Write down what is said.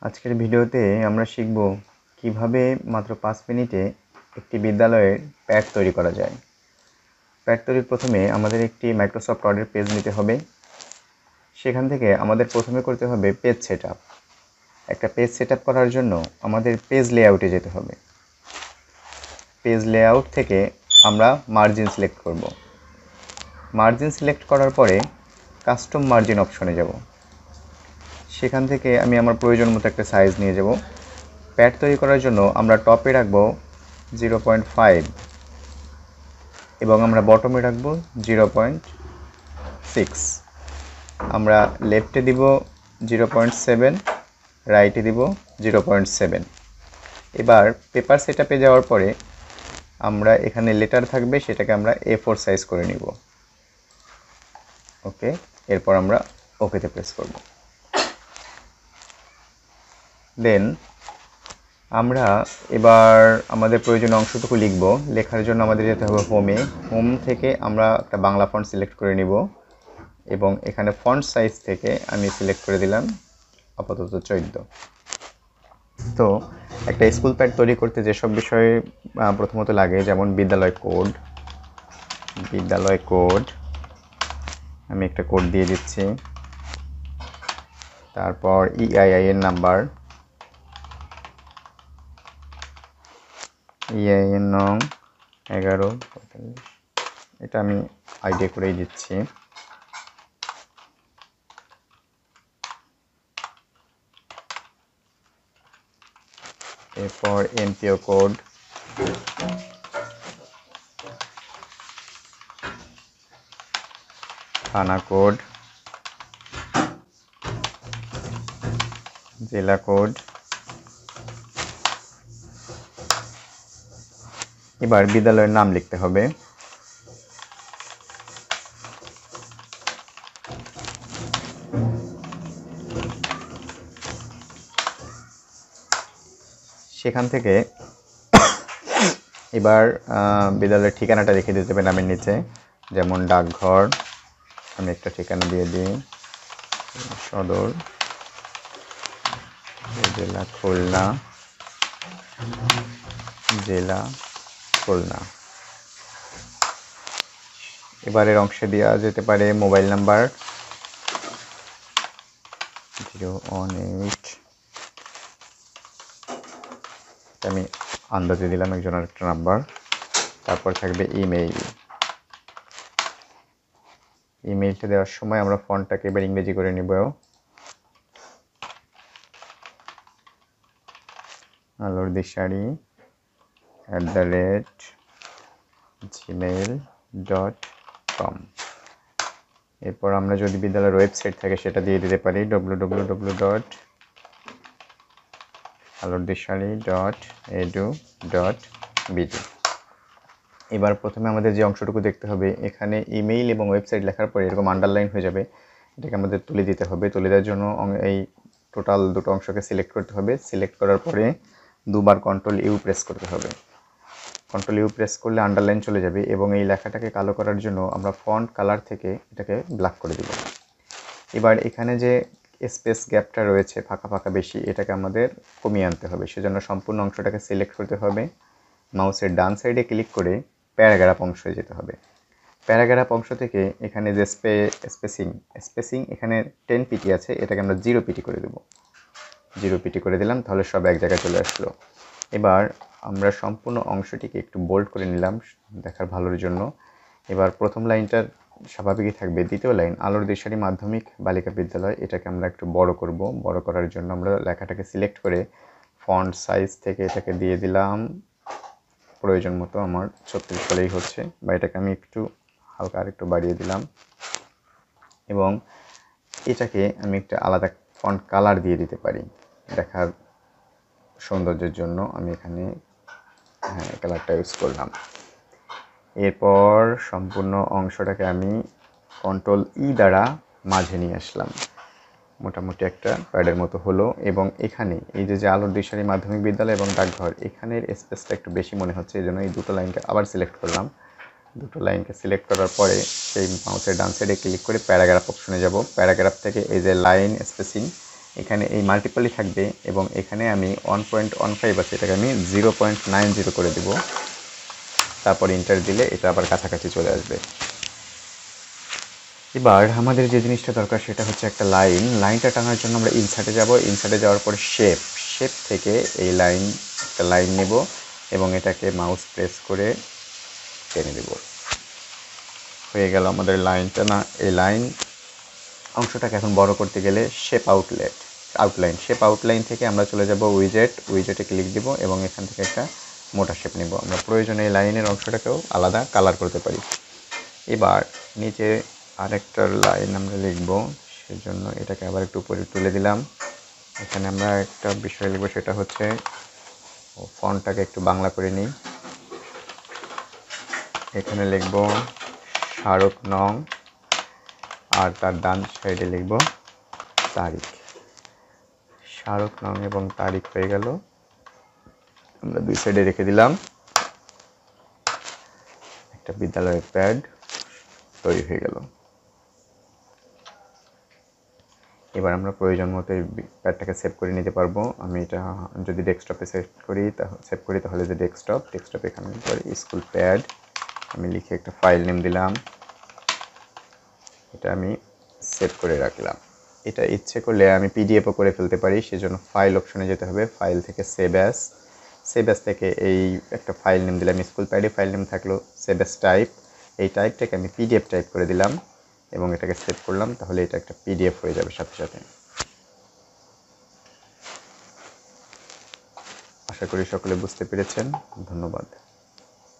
আজকের ভিডিওতে আমরা শিখব কিভাবে মাত্র 5 মিনিটে একটি বিদ্যালয়ের প্যাড তৈরি করা যায়। প্যাড তৈরির প্রথমে আমাদের একটি মাইক্রোসফট ওয়ার্ডের পেজ নিতে হবে। সেখান থেকে আমাদের প্রথমে করতে হবে পেজ সেটআপ। একটা পেজ সেটআপ করার জন্য আমাদের পেজ লেআউটে যেতে হবে। পেজ লেআউট থেকে আমরা মার্জিন সিলেক্ট করব। মার্জিন সিলেক্ট করার পরে কাস্টম মার্জিন অপশনে যাব। সেখান থেকে আমি আমার প্রয়োজন মতো একটা সাইজ নিয়ে যাব। প্যাড তৈরি করার জন্য আমরা টপে রাখব 0.5 এবং আমরা বটমে রাখব 0.6। আমরা লেফটে দিব 0.7, রাইটে দিব 0.7। এবার পেপার সেটআপে যাওয়ার পরে আমরা এখানে লেটার থাকবে, সেটাকে আমরা A4 সাইজ করে নিব। ওকে, এরপর আমরা ওকেতে প্রেস করব। দেন আমরা এবার আমাদের প্রয়োজনীয় অংশটুকু লিখব। লেখার জন্য আমাদের যেতে হবে হোমে। হোম থেকে আমরা একটা বাংলা ফন্ট সিলেক্ট করে নিব এবং এখানে ফন্ট সাইজ থেকে আমি সিলেক্ট করে দিলাম আপাতত 14। তো একটা স্কুল প্যাড তৈরি করতে যেসব বিষয় প্রথমত লাগে, যেমন বিদ্যালয় কোড, আমি একটা কোড দিয়ে দিচ্ছি। তারপর EIN নাম্বার, EIN নং 1145, এটা আমি আইডিয়া করেই দিচ্ছি। এরপর NPO কোড, থানা কোড, জেলা কোড। এবার বিদ্যালয়ের নাম লিখতে হবে। সেখান থেকে এবার বিদ্যালয়ের ঠিকানাটা লিখে দিতে হবে নামের নিচে, যেমন ডাকঘর। আমি একটা ঠিকানা দিয়ে দিই, সদর জেলা খুলনা, জেলা খুলনা। এবারের অংশে দেওয়া যেতে পারে মোবাইল নাম্বার 018, আমি আন্দাজে দিলাম একজনের একটা নাম্বার। তারপর থাকবে ইমেইলটা দেওয়ার সময় আমরা ফন্টটাকে এবার ইংরেজি করে নিব। alordishari@gmail.com। এরপর আমরা যদি বিদ্যালয়ের ওয়েবসাইট থাকে সেটা দিয়ে দিতে পারি, www.alordishari.edu.bd। এবার প্রথমে আমাদের যে অংশটুকু দেখতে হবে, এখানে ইমেইল এবং ওয়েবসাইট লেখার পরে এরকম আন্ডারলাইন হয়ে যাবে, এটাকে আমাদের তুলে দিতে হবে। তুলে দেওয়ার জন্য এই টোটাল দুটো অংশকে সিলেক্ট করতে হবে। সিলেক্ট করার পরে দুবার Ctrl+U প্রেস করতে হবে। Ctrl+U প্রেস করলে আন্ডারলাইন চলে যাবে এবং এই লেখাটাকে কালো করার জন্য আমরা ফন্ট কালার থেকে এটাকে ব্ল্যাক করে দিব। এবার এখানে যে স্পেস গ্যাপটা রয়েছে ফাঁকা বেশি, এটাকে আমাদের কমিয়ে আনতে হবে। সেজন্য সম্পূর্ণ অংশটাকে সিলেক্ট করতে হবে। মাউসের ডান সাইডে ক্লিক করে প্যারাগ্রাফ অংশে যেতে হবে। প্যারাগ্রাফ অংশ থেকে এখানে যে স্পেসিং এখানে 10 পিটি আছে, এটাকে আমরা 0 পিটি করে দেব। 0 পিটি করে দিলাম, তাহলে সব এক জায়গায় চলে আসলো। এবার আমরা সম্পূর্ণ অংশটিকে একটু বোল্ড করে নিলাম দেখার ভালোর জন্য। এবার প্রথম লাইনটা স্বাভাবিকই থাকবে। দ্বিতীয় লাইন আলোরদিশারি মাধ্যমিক বালিকা বিদ্যালয়, এটাকে আমরা একটু বড় করব। বড় করার জন্য আমরা লেখাটাকে সিলেক্ট করে ফন্ট সাইজ থেকে এটাকে দিয়ে দিলাম প্রয়োজন মতো। আমার 36 হলেই হচ্ছে, বা এটাকে আমি একটু হালকা আর একটু বাড়িয়ে দিলাম এবং এটাকে আমি একটা আলাদা ফন্ট কালার দিয়ে দিতে পারি দেখার সৌন্দর্যের জন্য। আমি এখানে কালারটা ইউজ করলাম। এরপর সম্পূর্ণ অংশটাকে আমি Ctrl+E দ্বারা মাঝে নিয়ে আসলাম। মোটামুটি একটা প্যাডের মতো হলো। এবং এখানে এই যে আলোরদিশারি মাধ্যমিক বিদ্যালয় এবং ডাকঘর, এখানের স্পেসটা একটু বেশি মনে হচ্ছে, এই জন্য এই দুটো লাইনকে আবার সিলেক্ট করলাম। দুটো লাইনকে সিলেক্ট করার পরে সেই মাউসের ডান সাইডে ক্লিক করে প্যারাগ্রাফ অপশনে যাব। প্যারাগ্রাফ থেকে এই যে লাইন স্পেসিং, এখানে এই মাল্টিপলই থাকবে এবং এখানে আমি 1.15 আছে, এটাকে আমি 0.90 করে দেব। তারপর এন্টার দিলে এটা আবার কাছাকাছি চলে আসবে। এবার আমাদের যে জিনিসটা দরকার সেটা হচ্ছে একটা লাইনটা টানার জন্য আমরা ইনসার্টে যাব। ইনসার্টে যাওয়ার পর শেপ থেকে এই একটা লাইন নেব এবং এটাকে মাউস প্রেস করে টেনে দেব। হয়ে গেল আমাদের লাইনটা। না, এই লাইন অংশটাকে এখন বড় করতে গেলে শেপ আউটলাইন থেকে আমরা চলে যাব উইজেটে ক্লিক দিব এবং এখান থেকে একটা মোটা শেপ নেব। আমরা প্রয়োজনে এই লাইনের অংশটাকেও আলাদা কালার করতে পারি। এবার নিচে আরেকটা লাইন আমরা লিখব, সেজন্য এটাকে আবার একটু উপরে তুলে দিলাম। এখানে আমরা একটা বিষয় লিখব, সেটা হচ্ছে ফন্টটাকে একটু বাংলা করে নিই। এখানে লিখব শাহরুখ নং আর তার ডান সাইডে লিখব তারিখ। শাহরুখ নং এবং তারিখ হয়ে গেল। আমরা দুই সাইডে রেখে দিলাম। একটা বিদ্যালয়ের প্যাড তৈরি হয়ে গেল। এবার আমরা প্রয়োজন মতো এই প্যাডটাকে সেভ করে নিতে পারবো। আমি এটা যদি ডেস্কটপে সেভ করি তাহলে যে ডেস্কটপ এখানে করে স্কুল প্যাড আমি লিখে একটা ফাইল নেম দিলাম। এটা আমি সেভ করে রাখলাম। এটা ইচ্ছে করলে আমি পিডিএফও করে ফেলতে পারি, সেজন্য ফাইল অপশনে যেতে হবে। ফাইল থেকে সেভ অ্যাজ থেকে এই একটা ফাইল নেম দিলাম, স্কুল প্যাডে ফাইল নেম থাকলো সেভ অ্যাজ টাইপ। এই টাইপটাকে আমি পিডিএফ টাইপ করে দিলাম এবং এটাকে সেভ করলাম। তাহলে এটা একটা পিডিএফ হয়ে যাবে সাথে সাথে। আশা করি সকলে বুঝতে পেরেছেন। ধন্যবাদ।